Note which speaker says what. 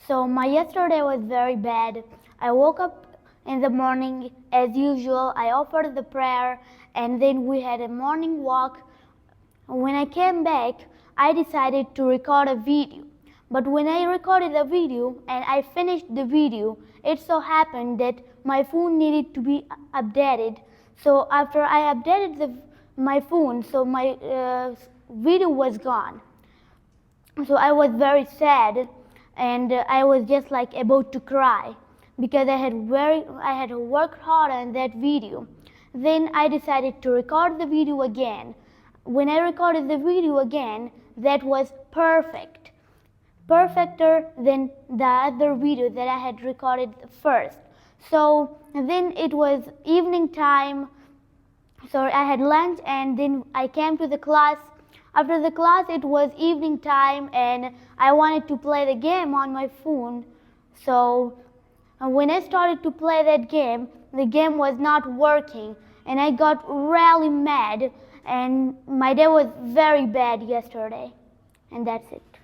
Speaker 1: So my yesterday was very bad. I woke up in the morning as usual. I offered the prayer and then we had a morning walk. When I came back, I decided to record a video. But when I recorded the video and I finished the video, it so happened that my phone needed to be updated. So after I updated my phone, so my video was gone. So I was very sad and I was just like about to cry because I had worked hard on that video. Then I decided to record the video again. When I recorded the video again, that was perfect. Perfecter than the other video that I had recorded first. So then it was evening time. So I had lunch and then I came to the class. After the class, it was evening time and I wanted to play the game on my phone. So when I started to play that game, the game was not working and I got really mad and my day was very bad yesterday. And that's it.